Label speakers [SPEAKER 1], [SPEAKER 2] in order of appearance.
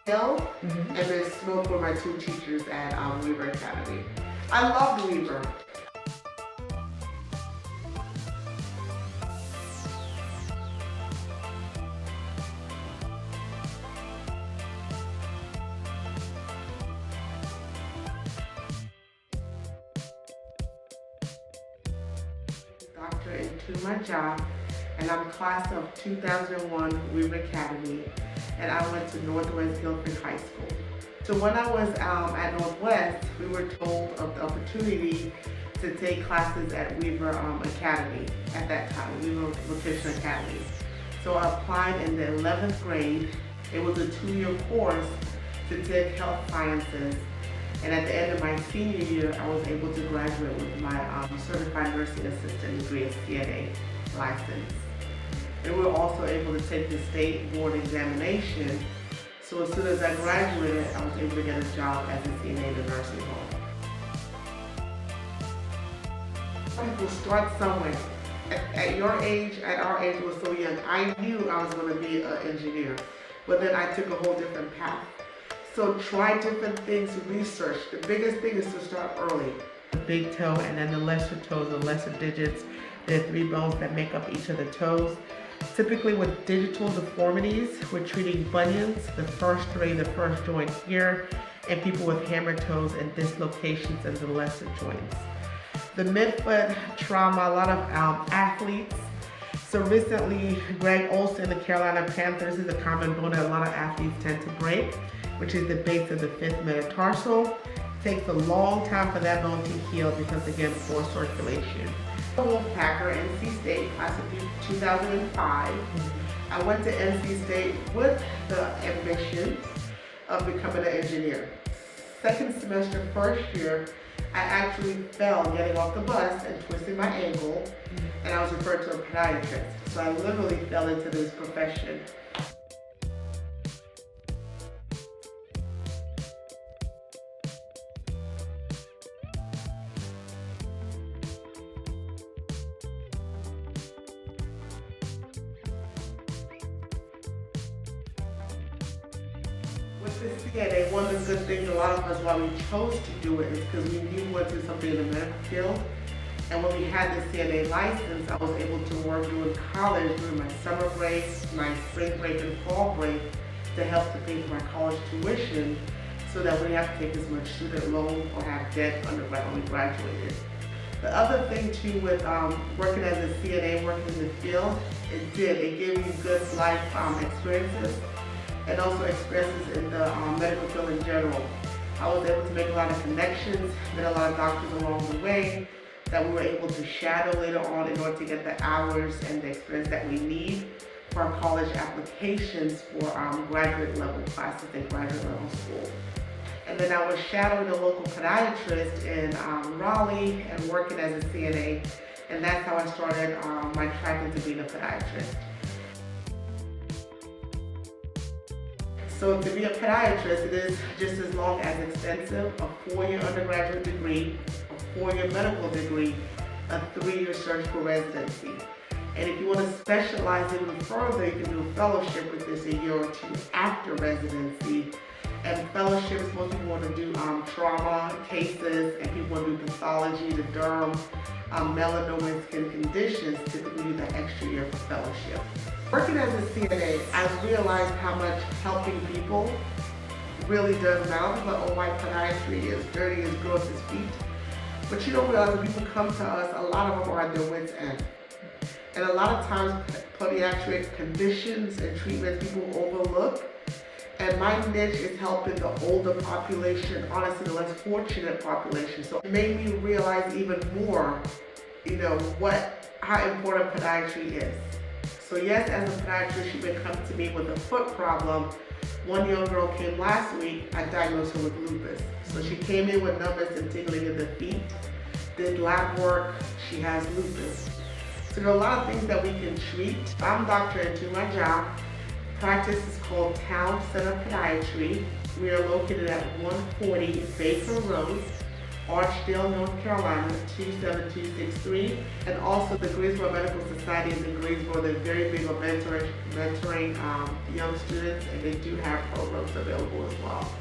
[SPEAKER 1] Hill, and then Smoke were my two teachers at Weaver Academy. I loved Weaver. Doctor into my job, and I'm class of 2001 Weaver Academy, and I went to Northwest Guilford High School. So when I was at Northwest, we were told of the opportunity to take classes at Weaver Academy at that time, Weaver Vocational Academy. So I applied in the 11th grade. It was a 2-year course to take health sciences. And at the end of my senior year, I was able to graduate with my certified nursing assistant degree, CNA license. And we were also able to take the state board examination. So as soon as I graduated, I was able to get a job as a CNA in a nursing home. People start somewhere. At your age, at our age, we were so young. I knew I was going to be an engineer, but then I took a whole different path. So try different things, research. The biggest thing is to start early. The big toe and then the lesser toes, the lesser digits. There are 3 bones that make up each of the toes. Typically with digital deformities, we're treating bunions, the first 3, the first joint here, and people with hammer toes and dislocations in the lesser joints. The midfoot trauma, a lot of athletes. So recently, Greg Olson, the Carolina Panthers, is a common bone that a lot of athletes tend to break, which is the base of the 5th metatarsal. It takes a long time for that bone to heal because, again, poor circulation. Wolfpacker, NC State, class of 2005. I went to NC State with the ambition of becoming an engineer. Second semester, first year, I actually fell getting off the bus and twisted my ankle, and I was referred to a podiatrist. So I literally fell into this profession. With the CNA, one of the good things, a lot of us, why we chose to do it, is because we knew we wanted to do something in the medical field. And when we had the CNA license, I was able to work during college, during my summer break, my spring break, and fall break to help to pay for my college tuition so that we didn't have to take as much student loan or have debt undergrad when we graduated. The other thing too with working as a CNA, working in the field, it gave me good life experiences and also experiences in the medical field in general. I was able to make a lot of connections, met a lot of doctors along the way that we were able to shadow later on in order to get the hours and the experience that we need for our college applications for graduate level classes in graduate level school. And then I was shadowing a local podiatrist in Raleigh and working as a CNA, and that's how I started my track into being a podiatrist. So to be a podiatrist, it is just as long as extensive, a 4-year undergraduate degree, a 4-year medical degree, a 3-year surgical residency. And if you want to specialize even further, you can do a fellowship with this a year or 2 after residency. And fellowships, most people want to do trauma cases, and people want to do pathology, the derm, melanoma and skin conditions, typically do that extra year for fellowship. Working as a CNA, I realized how much helping people really does matter, but oh, white podiatry is dirty as gross as feet. But you don't realize when people come to us, a lot of them are at their wit's end. And a lot of times, podiatric conditions and treatments people overlook. And my niche is helping the older population, honestly the less fortunate population. So it made me realize even more, how important podiatry is. So yes, as a podiatrist, she would come to me with a foot problem. One young girl came last week, I diagnosed her with lupus. So she came in with numbness and tingling in the feet, did lab work, she has lupus. So there are a lot of things that we can treat. I'm a doctor into my job. Practice is called Center Podiatry. We are located at 140 Baker Road Archdale, North Carolina, 27263. And also the Greensboro Medical Society is in Greensboro. They're very big on mentoring young students, and they do have programs available as well.